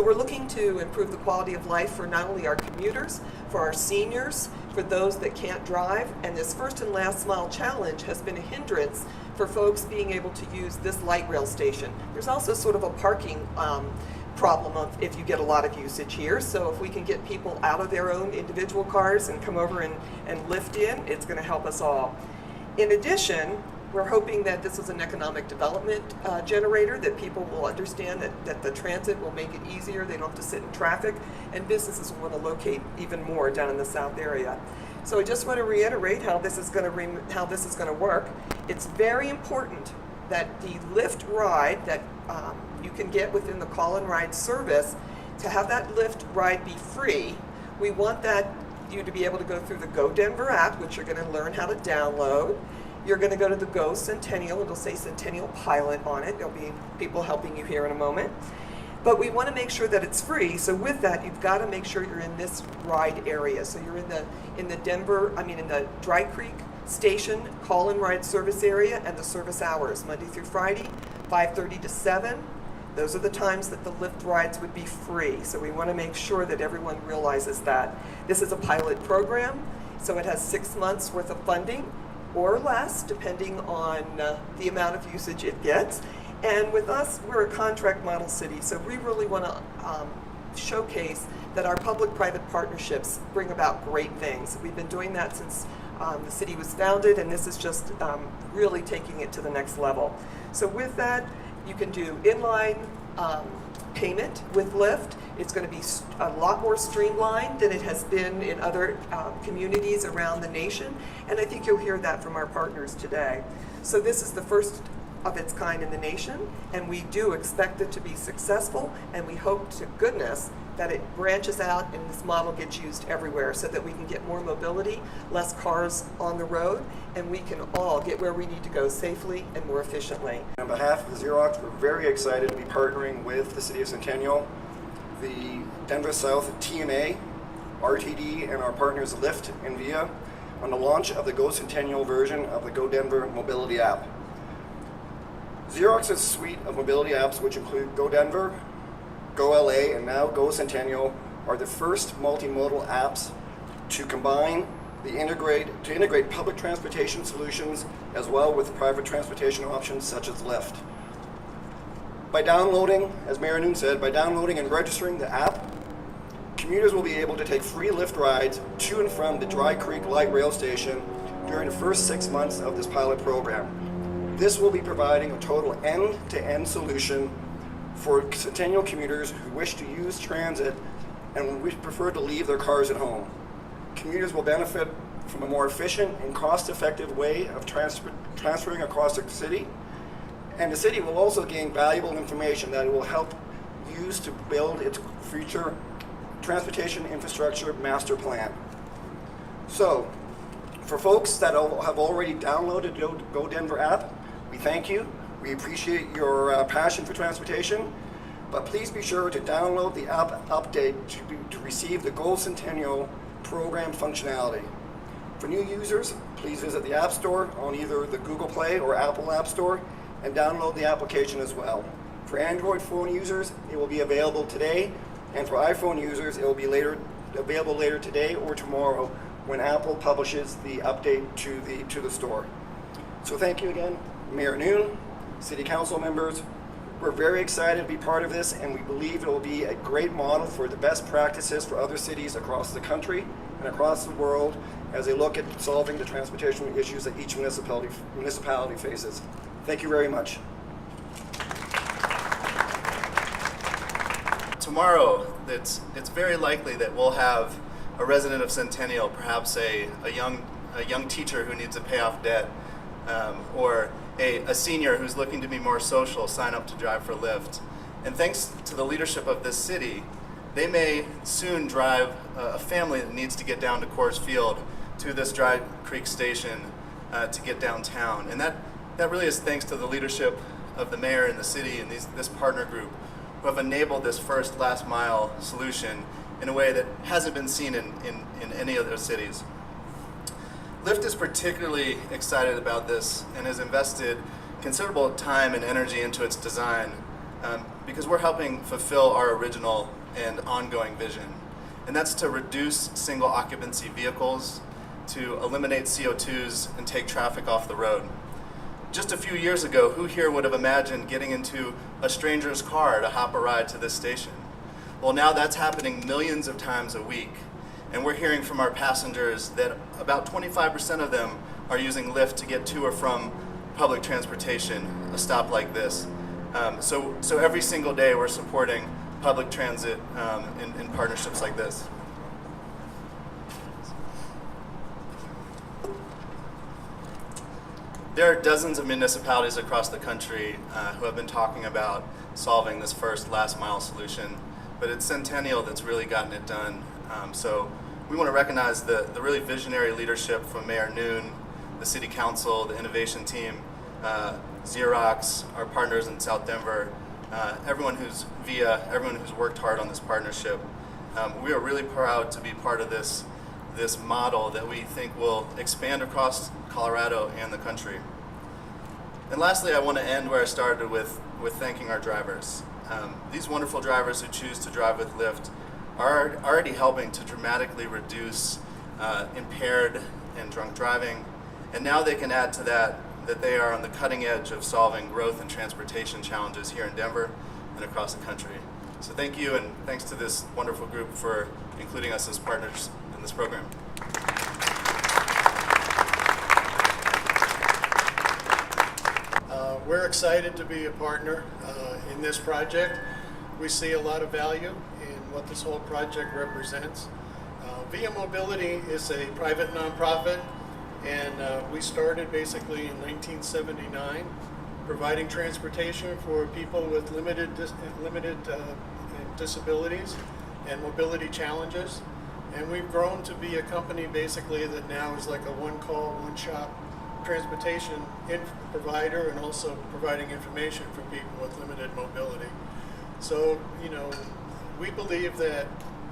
we're looking to improve the quality of life for not only our commuters, for our seniors, for those that can't drive, and this first and last mile challenge has been a hindrance for folks being able to use this light rail station. There's also sort of a parking problem of if you get a lot of usage here, so if we can get people out of their own individual cars and come over and lift in, it's going to help us all. In addition, we're hoping that this is an economic development generator, that people will understand that the transit will make it easier, they don't have to sit in traffic, and businesses will want to locate even more down in the south area. So I just want to reiterate how this is going to work. It's very important that the Lyft ride that you can get within the call and ride service, to have that Lyft ride be free. We want you to be able to go through the Go Denver app, which you're going to learn how to download. You're going to go to the Go Centennial. It'll say Centennial Pilot on it. There'll be people helping you here in a moment. But we want to make sure that it's free. So with that, you've got to make sure you're in this ride area. So you're in the Dry Creek Station call and ride service area, and the service hours, Monday through Friday, 5:30 to 7. Those are the times that the Lyft rides would be free. So we want to make sure that everyone realizes that. This is a pilot program, so it has 6 months worth of funding, or less, depending on the amount of usage it gets. And with us, we're a contract model city, so we really want to showcase that our public-private partnerships bring about great things. We've been doing that since the city was founded, and this is just really taking it to the next level. So with that, you can do inline payment with Lyft. It's going to be a lot more streamlined than it has been in other communities around the nation, and I think you'll hear that from our partners today. So this is the first of its kind in the nation, and we do expect it to be successful, and we hope to goodness that it branches out and this model gets used everywhere so that we can get more mobility, less cars on the road, and we can all get where we need to go safely and more efficiently. On behalf of Xerox, we're very excited to be partnering with the City of Centennial, the Denver South TMA, RTD, and our partners Lyft and Via on the launch of the Go Centennial version of the Go Denver mobility app. Xerox's suite of mobility apps, which include Go Denver, Go LA, and now Go Centennial, are the first multimodal apps to integrate public transportation solutions as well with private transportation options such as Lyft. By downloading, as Mayor Noon said, by downloading and registering the app, commuters will be able to take free Lyft rides to and from the Dry Creek Light Rail Station during the first 6 months of this pilot program. This will be providing a total end-to-end solution for Centennial commuters who wish to use transit and would prefer to leave their cars at home. Commuters will benefit from a more efficient and cost-effective way of transferring across the city, and the city will also gain valuable information that it will help use to build its future transportation infrastructure master plan. So, for folks that have already downloaded the Go Denver app, we thank you. We appreciate your passion for transportation, but please be sure to download the app update to receive the Go Centennial program functionality. For new users, please visit the App Store on either the Google Play or Apple App Store and download the application as well. For Android phone users, it will be available today, and for iPhone users, it will be available later today or tomorrow when Apple publishes the update to the store. So thank you again, Mayor Noon, City Council members. We're very excited to be part of this, and we believe it will be a great model for the best practices for other cities across the country and across the world as they look at solving the transportation issues that each municipality faces. Thank you very much. Tomorrow, it's very likely that we'll have a resident of Centennial, perhaps a young teacher who needs to pay off debt, or a senior who's looking to be more social, sign up to drive for Lyft. And thanks to the leadership of this city, they may soon drive a family that needs to get down to Coors Field to this Dry Creek station to get downtown. And that really is thanks to the leadership of the mayor and the city and this partner group who have enabled this first last mile solution in a way that hasn't been seen in any other cities. Lyft is particularly excited about this and has invested considerable time and energy into its design. because we're helping fulfill our original and ongoing vision. And that's to reduce single occupancy vehicles, to eliminate CO2s and take traffic off the road. Just a few years ago, who here would have imagined getting into a stranger's car to hop a ride to this station? Well, now that's happening millions of times a week. And we're hearing from our passengers that about 25% of them are using Lyft to get to or from public transportation, a stop like this. So every single day we're supporting public transit in partnerships like this. There are dozens of municipalities across the country who have been talking about solving this first last mile solution, but it's Centennial that's really gotten it done. So we want to recognize the really visionary leadership from Mayor Noon, the City Council, the innovation team, Xerox, our partners in South Denver, everyone who's worked hard on this partnership. We are really proud to be part of this model that we think will expand across Colorado and the country. And lastly, I want to end where I started with thanking our drivers. These wonderful drivers who choose to drive with Lyft are already helping to dramatically reduce impaired and drunk driving, and now they can add to that they are on the cutting edge of solving growth and transportation challenges here in Denver and across the country. So thank you, and thanks to this wonderful group for including us as partners in this program. We're excited to be a partner in this project. We see a lot of value in what this whole project represents. Via Mobility is a private nonprofit, and we started basically in 1979 providing transportation for people with limited disabilities and mobility challenges. And we've grown to be a company basically that now is like a one-call, one-shop transportation provider, and also providing information for people with limited mobility. So, we believe that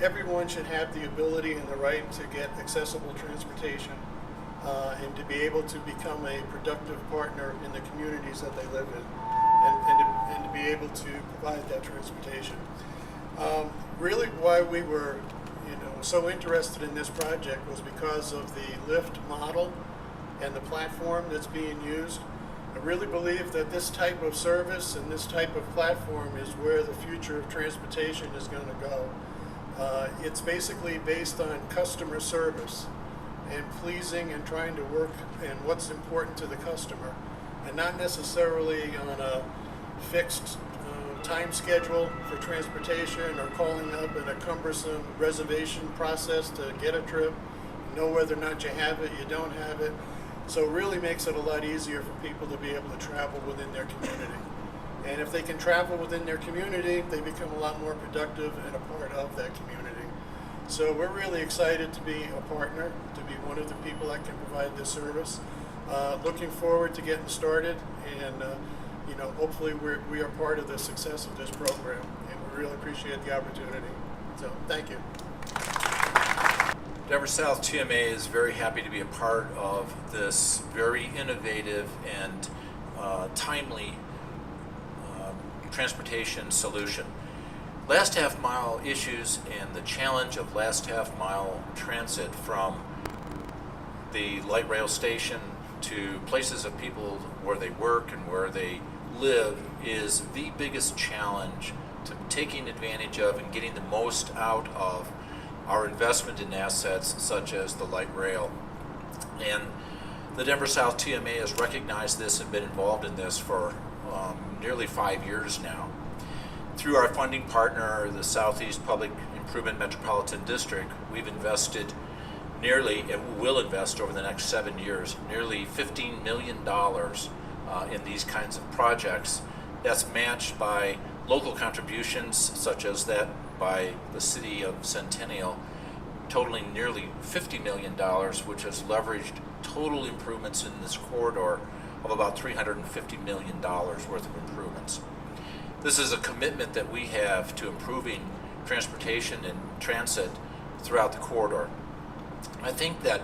everyone should have the ability and the right to get accessible transportation and to be able to become a productive partner in the communities that they live in, and to be able to provide that transportation. Really why we were so interested in this project was because of the Lyft model and the platform that's being used. I really believe that this type of service and this type of platform is where the future of transportation is going to go. It's basically based on customer service and pleasing and trying to work and what's important to the customer, and not necessarily on a fixed time schedule for transportation or calling up in a cumbersome reservation process to get a trip, know whether or not you have it, you don't have it. So it really makes it a lot easier for people to be able to travel within their community. And if they can travel within their community, they become a lot more productive and a part of that community. So we're really excited to be a partner, to be one of the people that can provide this service. Looking forward to getting started, and hopefully we are part of the success of this program, and we really appreciate the opportunity. So thank you. Denver South TMA is very happy to be a part of this very innovative and timely transportation solution. Last half mile issues and the challenge of last half mile transit from the light rail station to places of people where they work and where they live is the biggest challenge to taking advantage of and getting the most out of our investment in assets such as the light rail. And the Denver South TMA has recognized this and been involved in this for nearly 5 years now. Through our funding partner, the Southeast Public Improvement Metropolitan District, we've invested nearly, and will invest over the next 7 years, nearly $15 million in these kinds of projects. That's matched by local contributions such as that by the city of Centennial, totaling nearly $50 million, which has leveraged total improvements in this corridor of about $350 million worth of improvements. This is a commitment that we have to improving transportation and transit throughout the corridor. I think that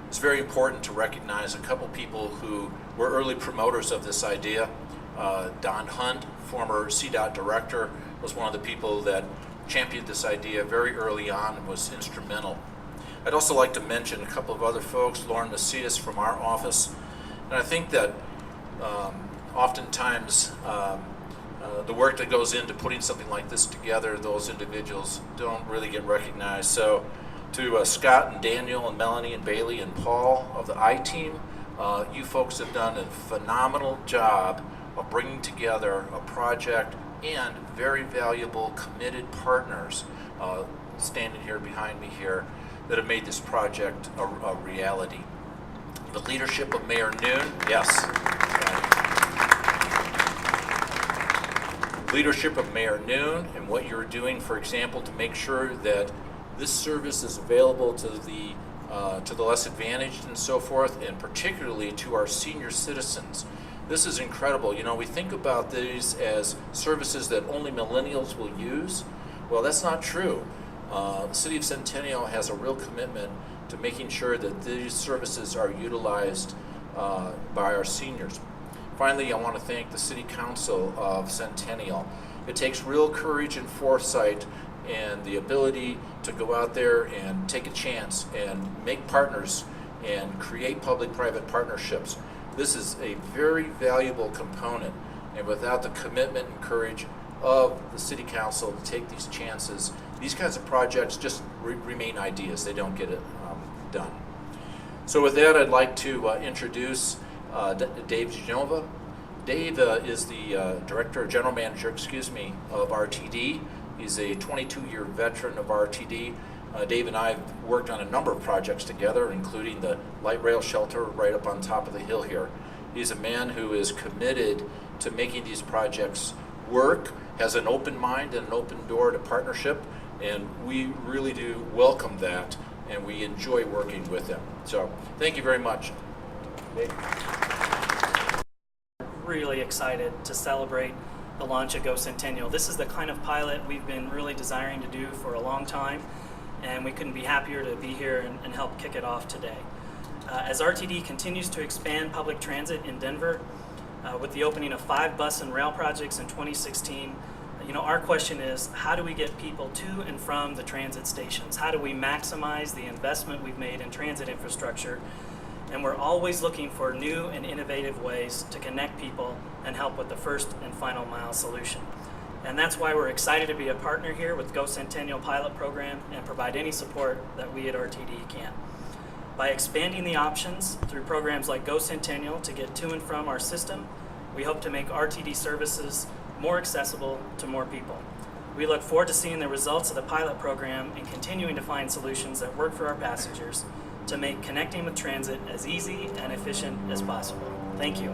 it's very important to recognize a couple people who were early promoters of this idea. Don Hunt, former CDOT director, was one of the people that championed this idea very early on and was instrumental. I'd also like to mention a couple of other folks, Lauren Macias from our office, and I think that oftentimes the work that goes into putting something like this together, those individuals don't really get recognized. So to Scott and Daniel and Melanie and Bailey and Paul of the I-Team, you folks have done a phenomenal job of bringing together a project and very valuable committed partners standing here behind me here that have made this project a reality. The leadership of Mayor Noon, yes. Leadership of Mayor Noon and what you're doing, for example, to make sure that this service is available to the less advantaged and so forth, and particularly to our senior citizens. This is incredible. You know, we think about these as services that only millennials will use. Well, that's not true. The City of Centennial has a real commitment to making sure that these services are utilized by our seniors. Finally, I want to thank the City Council of Centennial. It takes real courage and foresight and the ability to go out there and take a chance and make partners and create public-private partnerships. This is a very valuable component, and without the commitment and courage of the City Council to take these chances, these kinds of projects just remain ideas. They don't get it done. So with that, I'd like to introduce Dave Genova. Dave is the General Manager, of RTD. He's a 22-year veteran of RTD. Dave and I have worked on a number of projects together, including the light rail shelter right up on top of the hill here. He's a man who is committed to making these projects work, has an open mind and an open door to partnership, and we really do welcome that, and we enjoy working with him. So thank you very much. Dave. Really excited to celebrate the launch of Go Centennial. This is the kind of pilot we've been really desiring to do for a long time, and we couldn't be happier to be here and help kick it off today. As RTD continues to expand public transit in Denver, with the opening of 5 bus and rail projects in 2016, our question is, how do we get people to and from the transit stations? How do we maximize the investment we've made in transit infrastructure? And we're always looking for new and innovative ways to connect people and help with the first and final mile solution. And that's why we're excited to be a partner here with Go Centennial pilot program and provide any support that we at RTD can. By expanding the options through programs like Go Centennial to get to and from our system, we hope to make RTD services more accessible to more people. We look forward to seeing the results of the pilot program and continuing to find solutions that work for our passengers to make connecting with transit as easy and efficient as possible. Thank you.